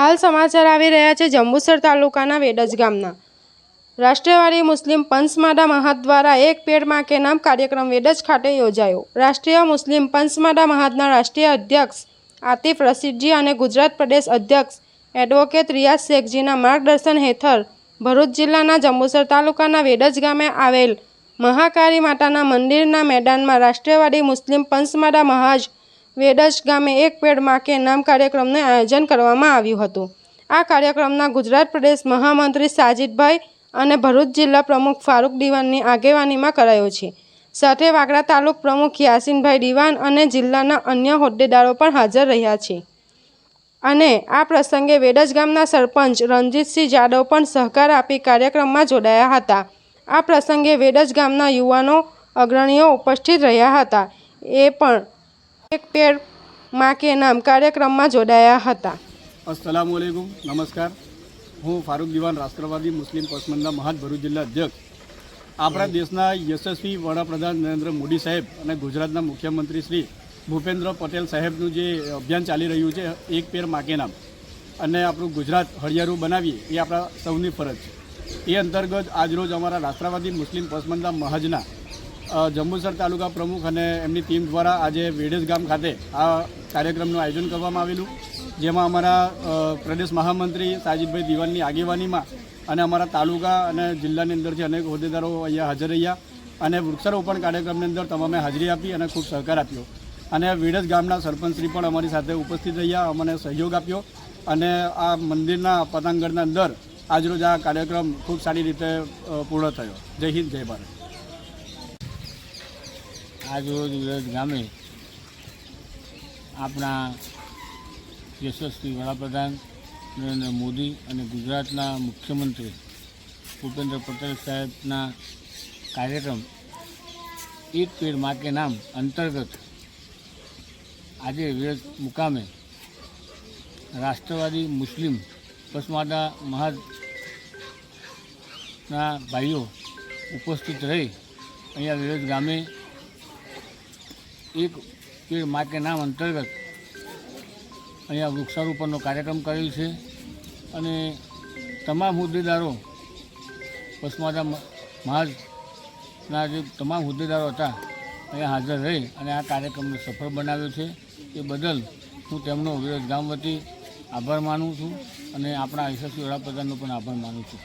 હાલ સમાચાર આવી રહ્યા છે જંબુસર તાલુકાના વેડજ ગામના રાષ્ટ્રીયવાદી મુસ્લિમ પંચમાડા મહાદ દ્વારા એક પેડ માં કે નામ કાર્યક્રમ વેડજ ખાતે યોજાયો। રાષ્ટ્રીય મુસ્લિમ પંચમાડા મહાદના રાષ્ટ્રીય અધ્યક્ષ આતિફ રશીદજી અને ગુજરાત પ્રદેશ અધ્યક્ષ એડવોકેટ રિયાઝ શેખજીના માર્ગદર્શન હેઠળ ભરૂચ જિલ્લાના જંબુસર તાલુકાના વેડજ ગામે આવેલ મહાકાળી માતાના મંદિરના મેદાનમાં રાષ્ટ્રીયવાદી મુસ્લિમ પંચમાડા મહાજ વેડજ ગામે એક પેડ માં કે નામ કાર્યક્રમનું આયોજન કરવામાં આવ્યું હતું। આ કાર્યક્રમના ગુજરાત પ્રદેશ મહામંત્રી સાજિદભાઈ અને ભરૂચ જિલ્લા પ્રમુખ ફારૂક દિવાનની આગેવાનીમાં કરાયો છે। સાથે વાગરા તાલુકા પ્રમુખ યાસીનભાઈ દિવાન અને જિલ્લાના અન્ય હોદ્દેદારો પણ હાજર રહ્યા છે અને આ પ્રસંગે વેડજ ગામના સરપંચ રણજીતસિંહ જાદવ પણ સહકાર આપી કાર્યક્રમમાં જોડાયા હતા। આ પ્રસંગે વેડજ ગામના યુવાનો અગ્રણીઓ ઉપસ્થિત રહ્યા હતા। એ પણ એક પેડ માં કે નામ કાર્યક્રમમાં જોડાયા હતા। अस्सलामुअलैकुम, नमस्कार। હું ફારૂક દિવાન રાષ્ટ્રવાદી મુસ્લિમ પસમંદા મહાદ ભરૂચ જિલ્લા અધ્યક્ષ। આપણા દેશના યશસ્વી વડાપ્રધાન નરેન્દ્ર મોદી સાહેબ અને ગુજરાતના મુખ્યમંત્રી શ્રી ભૂપેન્દ્ર પટેલ સાહેબનું જે અભિયાન ચાલી રહ્યું છે એક પેડ માં કે નામ, અને આપણું ગુજરાત હળિયાળું બનાવીએ એ આપણા સૌની ફરજ છે। એ અંતર્ગત આજરોજ અમારા રાષ્ટ્રવાદી મુસ્લિમ પસમંદા મહાજના જંબુસર તાલુકા પ્રમુખ અને એમની ટીમ દ્વારા આજે વેડજ ગામ ખાતે આ કાર્યક્રમનું આયોજન કરવામાં આવેલું, જેમાં અમારા પ્રદેશ મહામંત્રી સાજિદભાઈ દિવાનની આગેવાનીમાં અને અમારા તાલુકા અને જિલ્લાની અંદરથી અનેક હોદ્દેદારો અહીંયા હાજર રહ્યા અને વૃક્ષારોપણ કાર્યક્રમની અંદર તમામે હાજરી આપી અને ખૂબ સહકાર આપ્યો। અને વેડજ ગામના સરપંચશ્રી પણ અમારી સાથે ઉપસ્થિત રહ્યા, અમને સહયોગ આપ્યો અને આ મંદિરના પતાંગણના અંદર આજરોજ આ કાર્યક્રમ ખૂબ સારી રીતે પૂર્ણ થયો। જય હિન્દ, જય ભારત। આજરોજ વેડજ ગામે આપણા યશસ્વી વડાપ્રધાન નરેન્દ્ર મોદી અને ગુજરાતના મુખ્યમંત્રી ભૂપેન્દ્ર પટેલ સાહેબના કાર્યક્રમ એક પેડ માં કે નામ અંતર્ગત આજે વેડજ મુકામે રાષ્ટ્રવાદી મુસ્લિમ પસમાડા મહાદના ભાઈઓ ઉપસ્થિત રહી અહીંયા વેડજ ગામે એક પેડ માં કે નામ અંતર્ગત અહીંયા વૃક્ષારોપણનો કાર્યક્રમ કરેલ છે અને તમામ હોદ્દેદારો પસમાડા મહાજના જે તમામ હોદ્દેદારો હતા અહીંયા હાજર રહી અને આ કાર્યક્રમને સફળ બનાવ્યો છે। એ બદલ હું તેમનો વેડજ ગામ વતી આભાર માનું છું અને આપણા યશસ્વી વડાપ્રધાનનો પણ આભાર માનું છું।